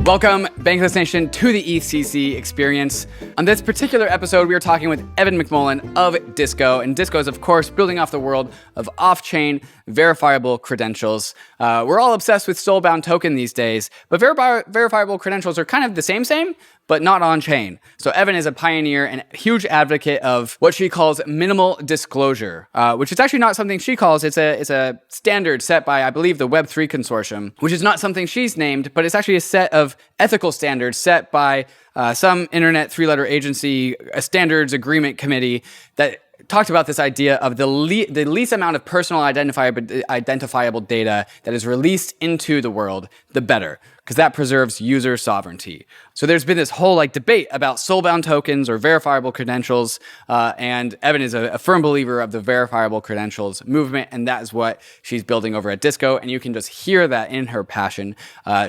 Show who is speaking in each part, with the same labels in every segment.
Speaker 1: Welcome, Bankless Nation, to the EthCC experience. On this particular episode, we are talking with Evin McMullen of Disco. And Disco is, of course, building off the world of off-chain verifiable credentials. We're all obsessed with soul-bound token these days, but verifiable credentials are kind of the same, but not on-chain. So Evin is a pioneer and huge advocate of what she calls minimal disclosure, which is actually not something she calls. It's a standard set by, I believe, the Web3 consortium, which is not something she's named, but it's actually a set of ethical standards set by some internet three-letter agency, a standards agreement committee that talked about this idea of the least amount of personal identifiable data that is released into the world, the better, because that preserves user sovereignty. So there's been this whole debate about soul-bound tokens or verifiable credentials, and Evin is a firm believer of the verifiable credentials movement, and that is what she's building over at Disco, and you can just hear that in her passion.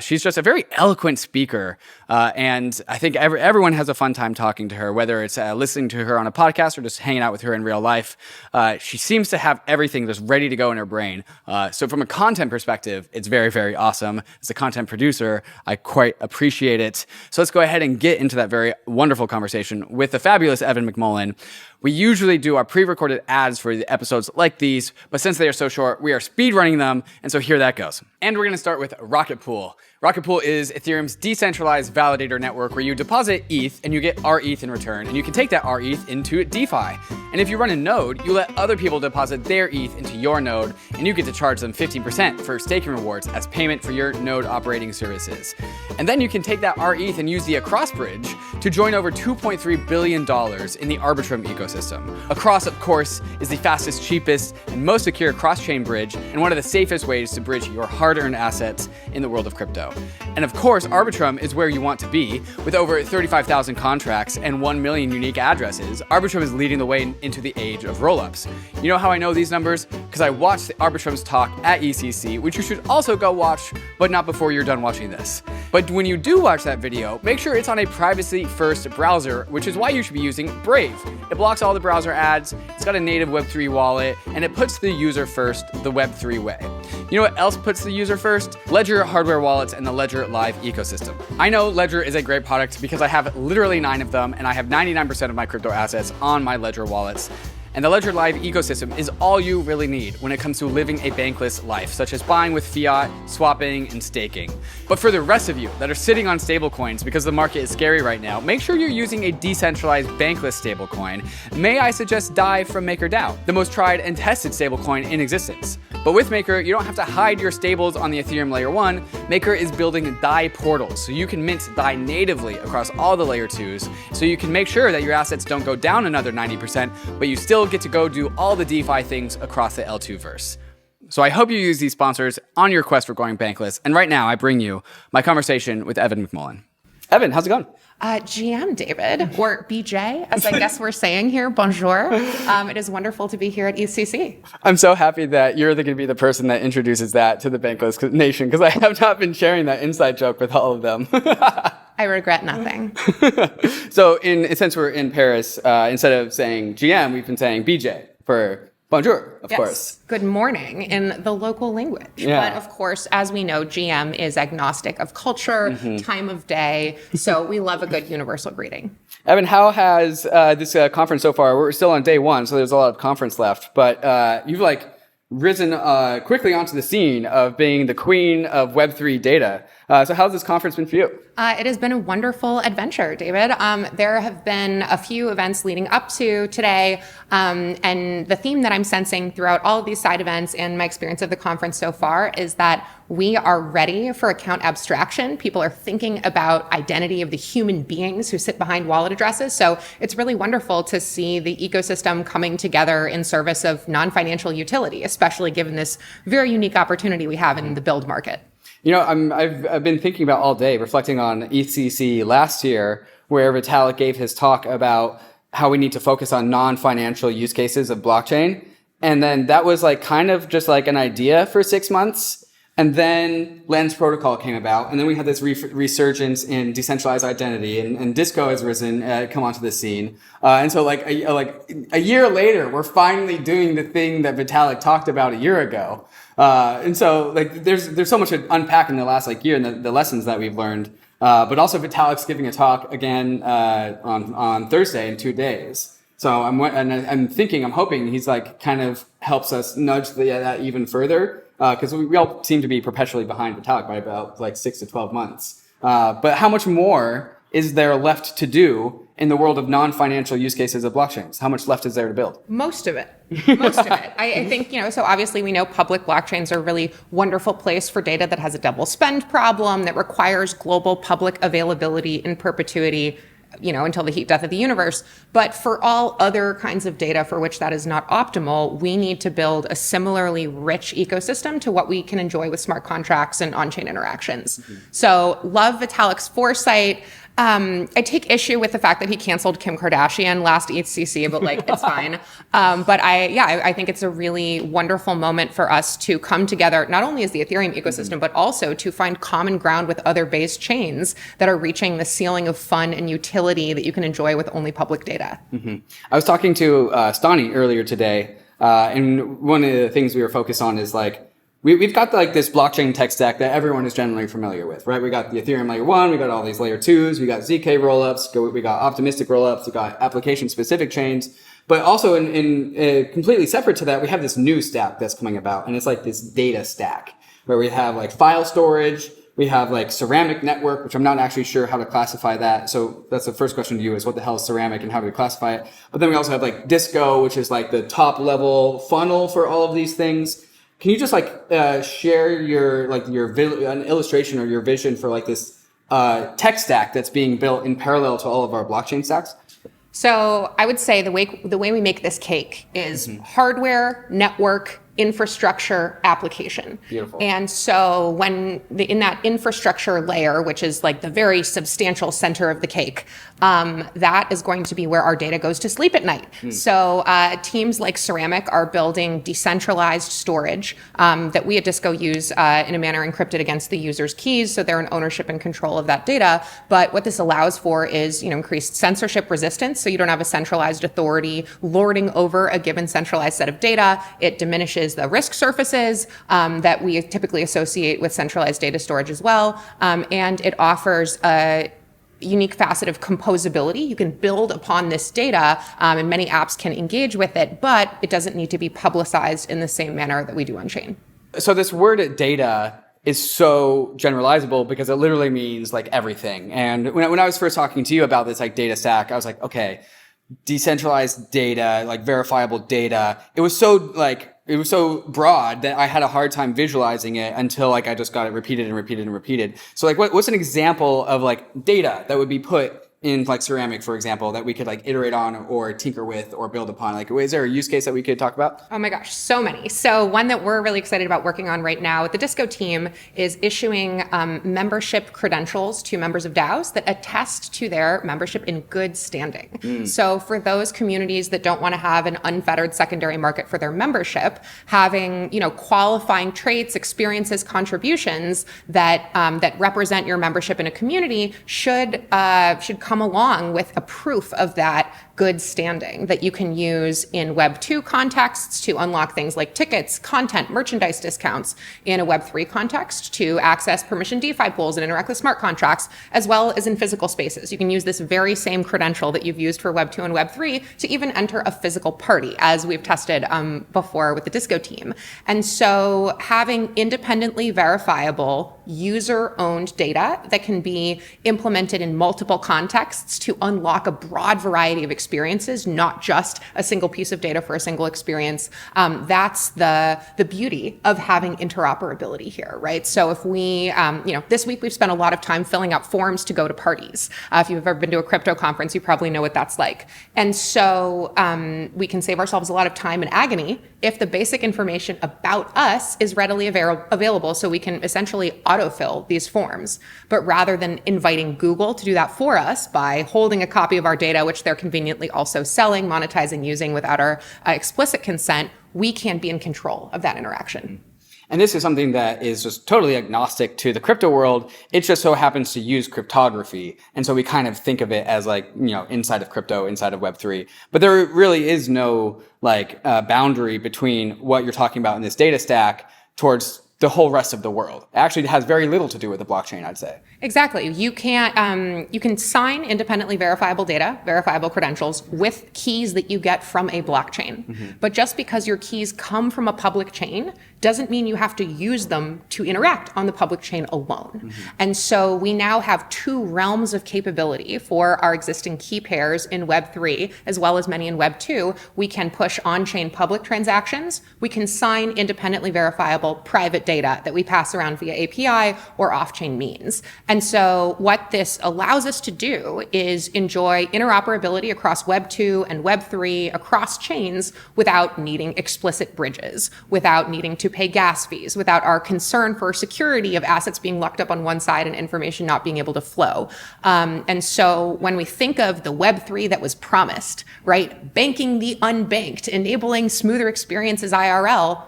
Speaker 1: She's just a very eloquent speaker, and I think everyone has a fun time talking to her, whether it's listening to her on a podcast or just hanging out with her in real life. She seems to have everything just ready to go in her brain. So from a content perspective, it's very, very awesome. As a content producer, I quite appreciate it. So let's go ahead and get into that very wonderful conversation with the fabulous Evin McMullen. We usually do our pre-recorded ads for the episodes like these, but since they are so short, we are speed running them, and so here that goes. And we're going to start with Rocket Pool. Rocket Pool is Ethereum's decentralized validator network where you deposit ETH and you get rETH in return, and you can take that rETH into DeFi. And if you run a node, you let other people deposit their ETH into your node, and you get to charge them 15% for staking rewards as payment for your node operating services. And then you can take that rETH and use the Across bridge to join over $2.3 billion in the ARBITRUM ecosystem. Across, of course, is the fastest, cheapest, and most secure cross-chain bridge, and one of the safest ways to bridge your hard-earned assets in the world of crypto. And of course, ARBITRUM is where you want to be. With over 35,000 contracts and 1 million unique addresses, ARBITRUM is leading the way into the age of rollups. You know how I know these numbers? Because I watched ARBITRUM's talk at EthCC, which you should also go watch, but not before you're done watching this. But when you do watch that video, make sure it's on a privacy-first browser, which is why you should be using Brave. It blocks all the browser ads, it's got a native Web3 wallet, and it puts the user first the Web3 way. You know what else puts the user first? Ledger hardware wallets and the Ledger Live ecosystem. I know Ledger is a great product because I have literally 9 of them, and I have 99% of my crypto assets on my Ledger wallets. And the Ledger Live ecosystem is all you really need when it comes to living a bankless life, such as buying with fiat, swapping, and staking. But for the rest of you that are sitting on stablecoins because the market is scary right now, make sure you're using a decentralized bankless stablecoin. May I suggest DAI from MakerDAO, the most tried and tested stablecoin in existence. But with Maker, you don't have to hide your stables on the Ethereum layer 1. Maker is building DAI portals, so you can mint DAI natively across all the layer 2s, so you can make sure that your assets don't go down another 90%, but you still get to go do all the DeFi things across the L2 verse. So I hope you use these sponsors on your quest for going bankless. And right now, I bring you my conversation with Evin McMullen. Evin, how's it going?
Speaker 2: GM David, or BJ, as I guess we're saying here, bonjour. It is wonderful to be here at EthCC.
Speaker 1: I'm so happy that you're going to be the person that introduces that to the Bankless Nation, because I have not been sharing that inside joke with all of them.
Speaker 2: I regret nothing.
Speaker 1: So since we're in Paris, instead of saying GM, we've been saying BJ for bonjour, of course.
Speaker 2: Good morning in the local language.
Speaker 1: Yeah.
Speaker 2: But of course, as we know, GM is agnostic of culture, time of day. So we love a good universal greeting.
Speaker 1: Evin, how has this conference so far? We're still on day 1, so there's a lot of conference left. But you've risen quickly onto the scene of being the queen of Web3 data. So how's this conference been for you?
Speaker 2: It has been a wonderful adventure, David. There have been a few events leading up to today, and the theme that I'm sensing throughout all of these side events and my experience of the conference so far is that we are ready for account abstraction. People are thinking about identity of the human beings who sit behind wallet addresses. So it's really wonderful to see the ecosystem coming together in service of non-financial utility, especially given this very unique opportunity we have in the build market.
Speaker 1: You know, I've been thinking about all day, reflecting on EthCC last year, where Vitalik gave his talk about how we need to focus on non-financial use cases of blockchain. And then that was kind of just an idea for 6 months. And then Lens Protocol came about. And then we had this resurgence in decentralized identity, and Disco has risen, come onto the scene. And so a year later, we're finally doing the thing that Vitalik talked about a year ago. And so like there's so much to unpack in the last like year and the lessons that we've learned. But also Vitalik's giving a talk again on Thursday in 2 days. So I'm hoping he's like kind of helps us nudge that even further because we all seem to be perpetually behind Vitalik by about like 6 to 12 months. But how much more is there left to do in the world of non-financial use cases of blockchains? How much left is there to build?
Speaker 2: Most of it. Most of it. I think, so obviously we know public blockchains are a really wonderful place for data that has a double spend problem, that requires global public availability in perpetuity, until the heat death of the universe. But for all other kinds of data for which that is not optimal, we need to build a similarly rich ecosystem to what we can enjoy with smart contracts and on-chain interactions. Mm-hmm. So love Vitalik's foresight. I take issue with the fact that he canceled Kim Kardashian last EthCC, but like, it's fine. But I think it's a really wonderful moment for us to come together, not only as the Ethereum ecosystem, but also to find common ground with other base chains that are reaching the ceiling of fun and utility that you can enjoy with only public data. Mm-hmm.
Speaker 1: I was talking to Stani earlier today, and one of the things we were focused on is like, we've got like this blockchain tech stack that everyone is generally familiar with, right? We got the Ethereum layer 1, we got all these layer 2s, we got ZK rollups, we got optimistic rollups, we got application specific chains. But also in completely separate to that, we have this new stack that's coming about, and it's like this data stack where we have like file storage, we have like ceramic network, which I'm not actually sure how to classify that. So that's the first question to you is what the hell is ceramic and how do we classify it? But then we also have like Disco, which is like the top level funnel for all of these things. Can you just like share an illustration or your vision for like this tech stack that's being built in parallel to all of our blockchain stacks?
Speaker 2: So I would say the way we make this cake is hardware, network, infrastructure, application.
Speaker 1: Beautiful.
Speaker 2: And so in that infrastructure layer, which is like the very substantial center of the cake, that is going to be where our data goes to sleep at night. So teams like Ceramic are building decentralized storage that we at Disco use in a manner encrypted against the user's keys, so they're in ownership and control of that data. But what this allows for is increased censorship resistance, so you don't have a centralized authority lording over a given centralized set of data. It diminishes the risk surfaces that we typically associate with centralized data storage as well. And it offers a unique facet of composability. You can build upon this data and many apps can engage with it, but it doesn't need to be publicized in the same manner that we do on chain.
Speaker 1: So this word data is so generalizable because it literally means like everything. And when I was first talking to you about this like data stack, I was like, okay, decentralized data, like verifiable data. It was so broad that I had a hard time visualizing it until like I just got it repeated and repeated and repeated. So like what's an example of like data that would be put in like Ceramic, for example, that we could like iterate on or tinker with or build upon? Like, is there a use case that we could talk about?
Speaker 2: Oh my gosh, so many. So one that we're really excited about working on right now with the Disco team is issuing membership credentials to members of DAOs that attest to their membership in good standing. So for those communities that don't want to have an unfettered secondary market for their membership, having qualifying traits, experiences, contributions that that represent your membership in a community should come along with a proof of that good standing that you can use in Web2 contexts to unlock things like tickets, content, merchandise discounts, in a Web3 context to access permission DeFi pools and interact with smart contracts, as well as in physical spaces. You can use this very same credential that you've used for Web2 and Web3 to even enter a physical party, as we've tested before with the Disco team. And so having independently verifiable user-owned data that can be implemented in multiple contexts to unlock a broad variety of experiences, not just a single piece of data for a single experience. That's the beauty of having interoperability here, right? So if we, this week we've spent a lot of time filling out forms to go to parties. If you've ever been to a crypto conference, you probably know what that's like. And so we can save ourselves a lot of time and agony if the basic information about us is readily available, so we can essentially autofill these forms. But rather than inviting Google to do that for us by holding a copy of our data, which they're conveniently also selling, monetizing, using without our explicit consent, we can be in control of that interaction.
Speaker 1: And this is something that is just totally agnostic to the crypto world. It just so happens to use cryptography. And so we kind of think of it as like, inside of crypto, inside of Web3. But there really is no boundary between what you're talking about in this data stack towards the whole rest of the world. It actually has very little to do with the blockchain, I'd say.
Speaker 2: Exactly. You can sign independently verifiable data, verifiable credentials, with keys that you get from a blockchain. But just because your keys come from a public chain doesn't mean you have to use them to interact on the public chain alone. And so we now have two realms of capability for our existing key pairs in Web3, as well as many in Web2. We can push on-chain public transactions. We can sign independently verifiable private data that we pass around via API or off-chain means. And so what this allows us to do is enjoy interoperability across Web2 and Web3 across chains without needing explicit bridges, without needing to pay gas fees, without our concern for security of assets being locked up on one side and information not being able to flow. And so when we think of the Web3 that was promised, right, banking the unbanked, enabling smoother experiences IRL,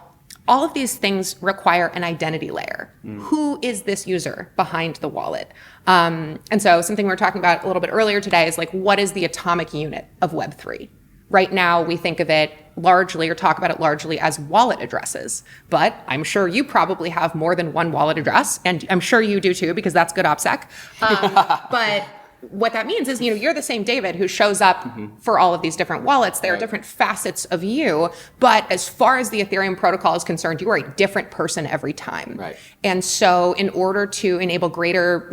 Speaker 2: all of these things require an identity layer. Who is this user behind the wallet? And so something we were talking about a little bit earlier today is like, what is the atomic unit of Web3? Right now, we think of it largely or talk about it largely as wallet addresses. But I'm sure you probably have more than one wallet address, and I'm sure you do too, because that's good OPSEC. But what that means is, you're the same David who shows up for all of these different wallets. There are different facets of you, but as far as the Ethereum protocol is concerned, you are a different person every time.
Speaker 1: Right.
Speaker 2: And so in order to enable greater,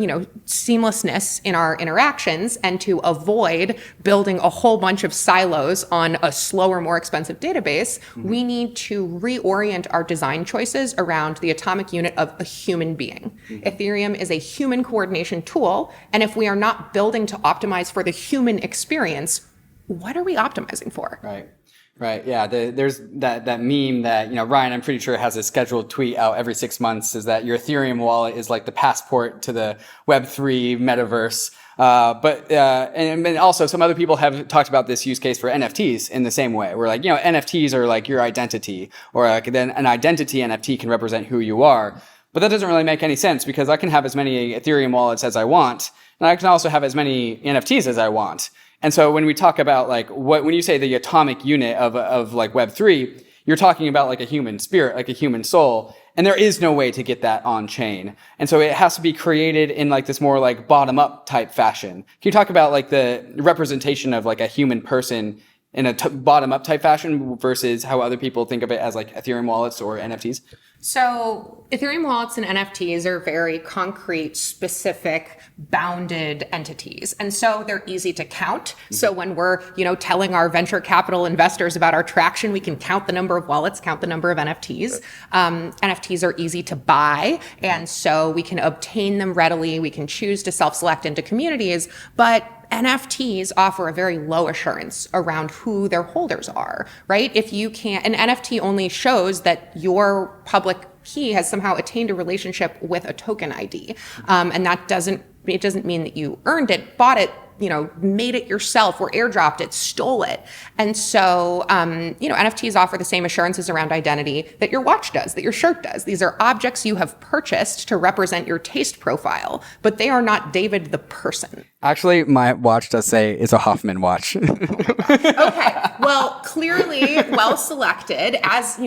Speaker 2: seamlessness in our interactions and to avoid building a whole bunch of silos on a slower, more expensive database, we need to reorient our design choices around the atomic unit of a human being. Ethereum is a human coordination tool, and if we are not building to optimize for the human experience, what are we optimizing for?
Speaker 1: Right. Yeah. There's that meme that, Ryan, I'm pretty sure has a scheduled tweet out every 6 months, is that your Ethereum wallet is like the passport to the Web3 metaverse. And also some other people have talked about this use case for NFTs in the same way, where like, NFTs are like your identity, or like then an identity NFT can represent who you are. But that doesn't really make any sense, because I can have as many Ethereum wallets as I want, and I can also have as many NFTs as I want. And so when we talk about like when you say the atomic unit of like Web3, you're talking about like a human spirit, like a human soul. And there is no way to get that on chain. And so it has to be created in like this more like bottom up type fashion. Can you talk about like the representation of like a human person in a bottom up type fashion versus how other people think of it as like Ethereum wallets or NFTs?
Speaker 2: So Ethereum wallets and NFTs are very concrete, specific, bounded entities. And so they're easy to count. So when we're, telling our venture capital investors about our traction, we can count the number of wallets, count the number of NFTs. NFTs are easy to buy. And so we can obtain them readily. We can choose to self-select into communities, but NFTs offer a very low assurance around who their holders are, right? If you can't, an NFT only shows that your public key has somehow attained a relationship with a token ID. And that doesn't mean that you earned it, bought it, made it yourself or airdropped it, stole it. And so, NFTs offer the same assurances around identity that your watch does, that your shirt does. These are objects you have purchased to represent your taste profile, but they are not David the person.
Speaker 1: Actually, my watch does say it's a Hoffman watch.
Speaker 2: Okay. Well, clearly well selected. As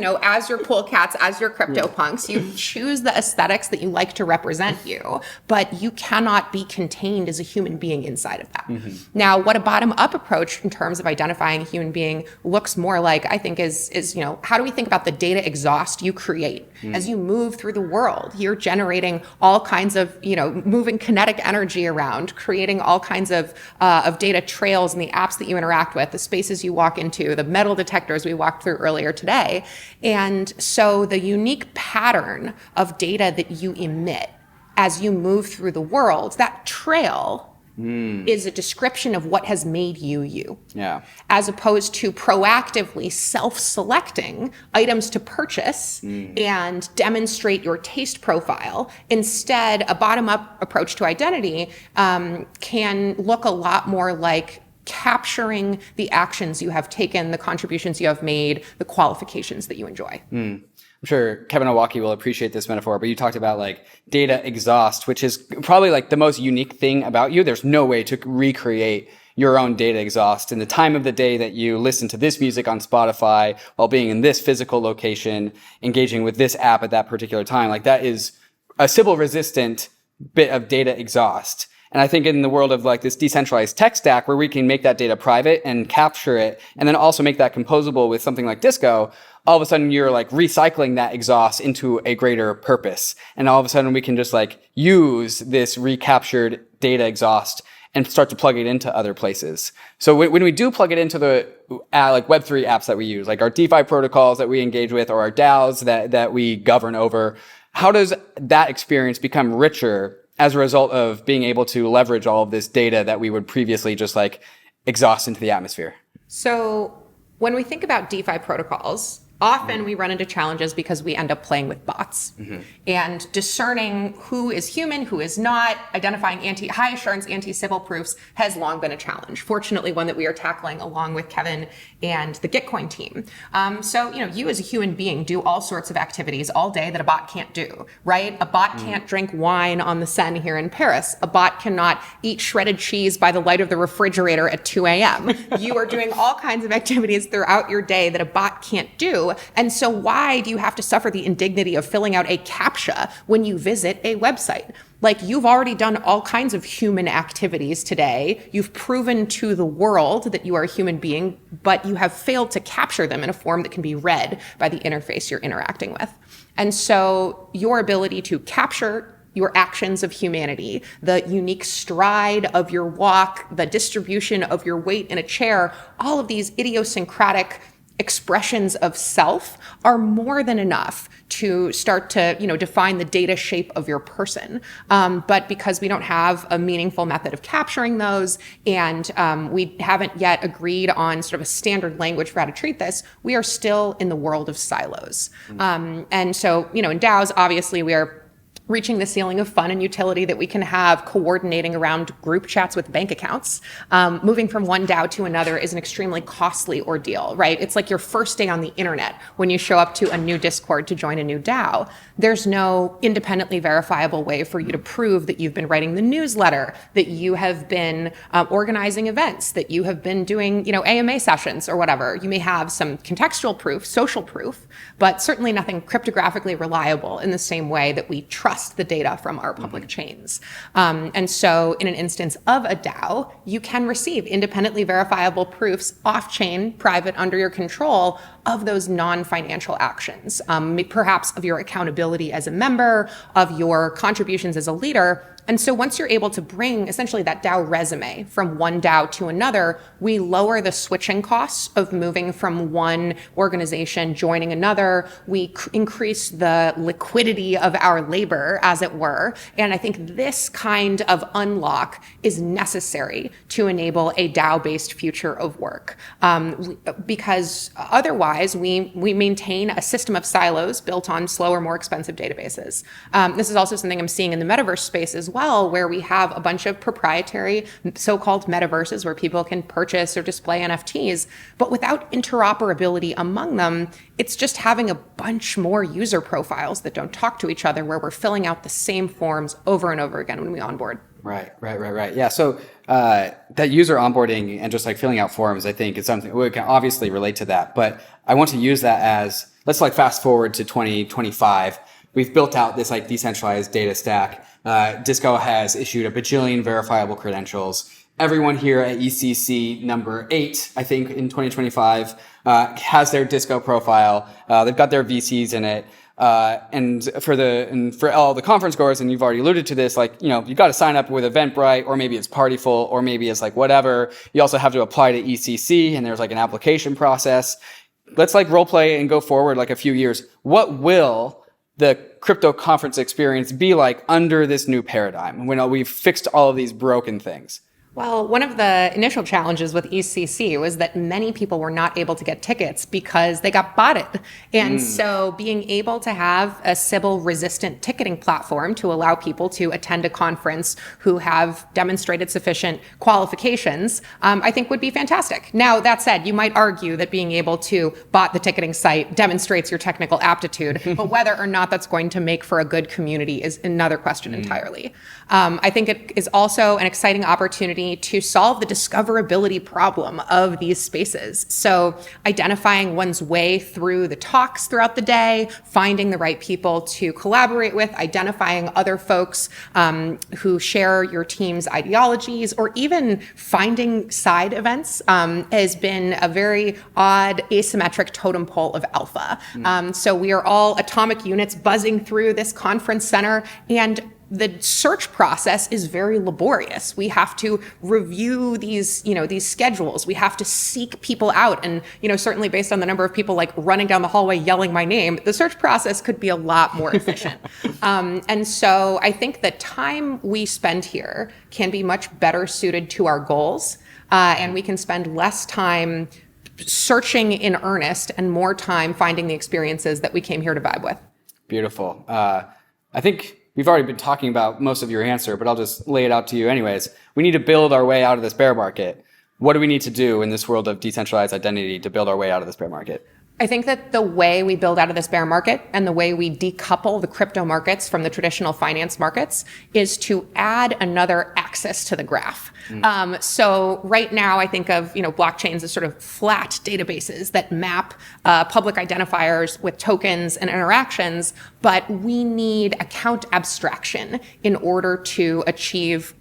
Speaker 2: your cool cats, as your crypto punks, you choose the aesthetics that you like to represent you, but you cannot be contained as a human being inside of that. Now, what a bottom-up approach in terms of identifying a human being looks more like, I think, is how do we think about the data exhaust you create as you move through the world? You're generating all kinds of, moving kinetic energy around, creating all kinds of data trails in the apps that you interact with, the spaces you walk into, the metal detectors we walked through earlier today. And so the unique pattern of data that you emit as you move through the world, that trail is a description of what has made you.
Speaker 1: Yeah.
Speaker 2: As opposed to proactively self-selecting items to purchase and demonstrate your taste profile. Instead, a bottom-up approach to identity can look a lot more like capturing the actions you have taken, the contributions you have made, the qualifications that you enjoy.
Speaker 1: I'm sure Kevin Owaki will appreciate this metaphor, but you talked about like data exhaust, which is probably like the most unique thing about you. There's no way to recreate your own data exhaust in the time of the day that you listen to this music on Spotify while being in this physical location, engaging with this app at that particular time. Like that is a Sybil resistant bit of data exhaust. And I think in the world of like this decentralized tech stack where we can make that data private and capture it and then also make that composable with something like Disco, all of a sudden you're like recycling that exhaust into a greater purpose. And all of a sudden we can just like use this recaptured data exhaust and start to plug it into other places. So when we do plug it into the like Web3 apps that we use, like our DeFi protocols that we engage with or our DAOs that we govern over, how does that experience become richer as a result of being able to leverage all of this data that we would previously just like exhaust into the atmosphere?
Speaker 2: So when we think about DeFi protocols, often we run into challenges because we end up playing with bots and discerning who is human, who is not, identifying high assurance anti-Sybil proofs has long been a challenge. Fortunately, one that we are tackling along with Kevin and the Gitcoin team. So, you as a human being do all sorts of activities all day that a bot can't do, right? A bot can't drink wine on the Seine here in Paris. A bot cannot eat shredded cheese by the light of the refrigerator at 2 a.m. You are doing all kinds of activities throughout your day that a bot can't do. And so why do you have to suffer the indignity of filling out a CAPTCHA when you visit a website? Like, you've already done all kinds of human activities today. You've proven to the world that you are a human being, but you have failed to capture them in a form that can be read by the interface you're interacting with. And so your ability to capture your actions of humanity, the unique stride of your walk, the distribution of your weight in a chair, all of these idiosyncratic expressions of self are more than enough to start to, define the data shape of your person. But because we don't have a meaningful method of capturing those, and we haven't yet agreed on sort of a standard language for how to treat this, we are still in the world of silos. And so, in DAOs, obviously, we are reaching the ceiling of fun and utility that we can have coordinating around group chats with bank accounts. Moving from one DAO to another is an extremely costly ordeal, right? It's like your first day on the internet when you show up to a new Discord to join a new DAO. There's no independently verifiable way for you to prove that you've been writing the newsletter, that you have been organizing events, that you have been doing, AMA sessions or whatever. You may have some contextual proof, social proof, but certainly nothing cryptographically reliable in the same way that we trust the data from our public chains. And so in an instance of a DAO, you can receive independently verifiable proofs off-chain, private, under your control of those non-financial actions, perhaps of your accountability as a member, of your contributions as a leader. And so once you're able to bring essentially that DAO resume from one DAO to another, we lower the switching costs of moving from one organization, joining another. We increase the liquidity of our labor, as it were. And I think this kind of unlock is necessary to enable a DAO-based future of work. Because otherwise, we maintain a system of silos built on slower, more expensive databases. This is also something I'm seeing in the metaverse space as well, where we have a bunch of proprietary so-called metaverses where people can purchase or display NFTs, but without interoperability among them, it's just having a bunch more user profiles that don't talk to each other, where we're filling out the same forms over and over again when we onboard.
Speaker 1: Right. Yeah. So that user onboarding and just like filling out forms, I think is something we can obviously relate to that. But I want to use that as, let's like fast forward to 2025. We've built out this like decentralized data stack. Disco has issued a bajillion verifiable credentials. Everyone here at EthCC number 8, I think in 2025, has their Disco profile. They've got their VCs in it. And for all the conference goers, and you've already alluded to this, like, you've got to sign up with Eventbrite, or maybe it's Partyful, or maybe it's like whatever. You also have to apply to EthCC, and there's like an application process. Let's like role play and go forward like a few years. What will the crypto conference experience be like under this new paradigm when we've fixed all of these broken things?
Speaker 2: Well, one of the initial challenges with EthCC was that many people were not able to get tickets because they got botted. And so being able to have a Sybil resistant ticketing platform to allow people to attend a conference who have demonstrated sufficient qualifications, I think would be fantastic. Now, that said, you might argue that being able to bot the ticketing site demonstrates your technical aptitude, but whether or not that's going to make for a good community is another question entirely. I think it is also an exciting opportunity to solve the discoverability problem of these spaces. So identifying one's way through the talks throughout the day, finding the right people to collaborate with, identifying other folks who share your team's ideologies, or even finding side events has been a very odd asymmetric totem pole of alpha. So we are all atomic units buzzing through this conference center, and the search process is very laborious. We have to review these schedules. We have to seek people out. And, certainly based on the number of people like running down the hallway yelling my name, the search process could be a lot more efficient. And so I think the time we spend here can be much better suited to our goals. And we can spend less time searching in earnest and more time finding the experiences that we came here to vibe with.
Speaker 1: Beautiful. I think we've already been talking about most of your answer, but I'll just lay it out to you anyways. We need to build our way out of this bear market. What do we need to do in this world of decentralized identity to build our way out of this bear market?
Speaker 2: I think that the way we build out of this bear market and the way we decouple the crypto markets from the traditional finance markets is to add another axis to the graph. So right now, I think of blockchains as sort of flat databases that map public identifiers with tokens and interactions, but we need account abstraction in order to achieve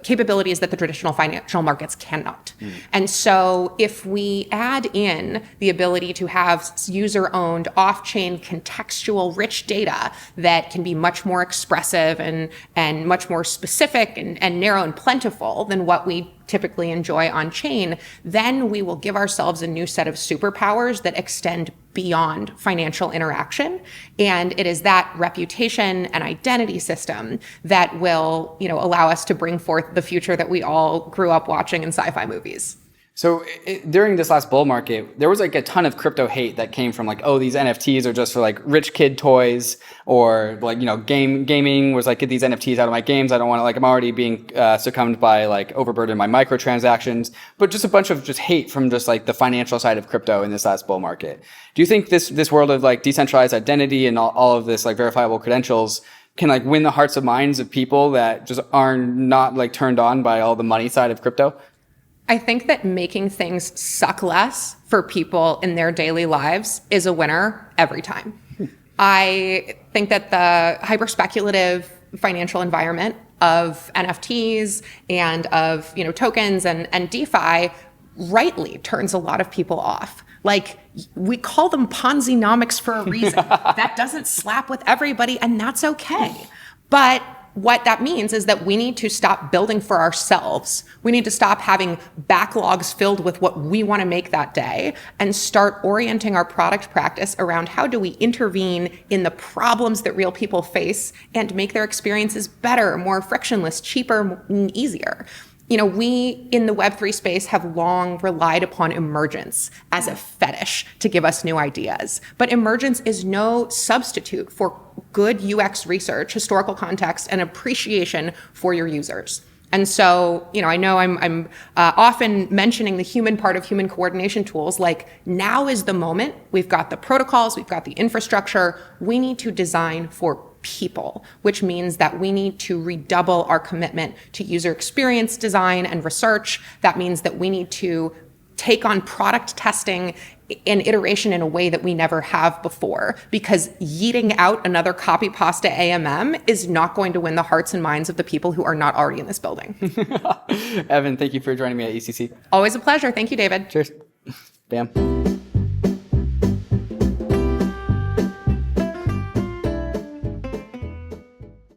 Speaker 2: capabilities that the traditional financial markets cannot. And so if we add in the ability to have user-owned, off-chain, contextual, rich data that can be much more expressive and much more specific and narrow and plentiful than what we typically enjoy on chain, then we will give ourselves a new set of superpowers that extend beyond financial interaction. And it is that reputation and identity system that will, allow us to bring forth the future that we all grew up watching in sci-fi movies.
Speaker 1: So during this last bull market, there was like a ton of crypto hate that came from like, oh, these NFTs are just for like rich kid toys, or like, gaming was like, get these NFTs out of my games. I don't want to, like, I'm already being succumbed by like overburdened by microtransactions, but just a bunch of just hate from just like the financial side of crypto in this last bull market. Do you think this world of like decentralized identity and all of this like verifiable credentials can like win the hearts and minds of people that just are not like turned on by all the money side of crypto?
Speaker 2: I think that making things suck less for people in their daily lives is a winner every time. I think that the hyper-speculative financial environment of NFTs and of tokens and DeFi rightly turns a lot of people off. Like, we call them Ponzi-nomics for a reason. That doesn't slap with everybody, and that's okay. But what that means is that we need to stop building for ourselves. We need to stop having backlogs filled with what we want to make that day and start orienting our product practice around how do we intervene in the problems that real people face and make their experiences better, more frictionless, cheaper, and easier. We in the Web3 space have long relied upon emergence as a fetish to give us new ideas. But emergence is no substitute for good UX research, historical context, and appreciation for your users. And so, I know I'm often mentioning the human part of human coordination tools. Like, now is the moment. We've got the protocols, we've got the infrastructure. We need to design for people, which means that we need to redouble our commitment to user experience design and research. That means that we need to take on product testing and iteration in a way that we never have before, because yeeting out another copy pasta AMM is not going to win the hearts and minds of the people who are not already in this building.
Speaker 1: Evin, thank you for joining me at EthCC.
Speaker 2: Always a pleasure. Thank you, David.
Speaker 1: Cheers. Bam.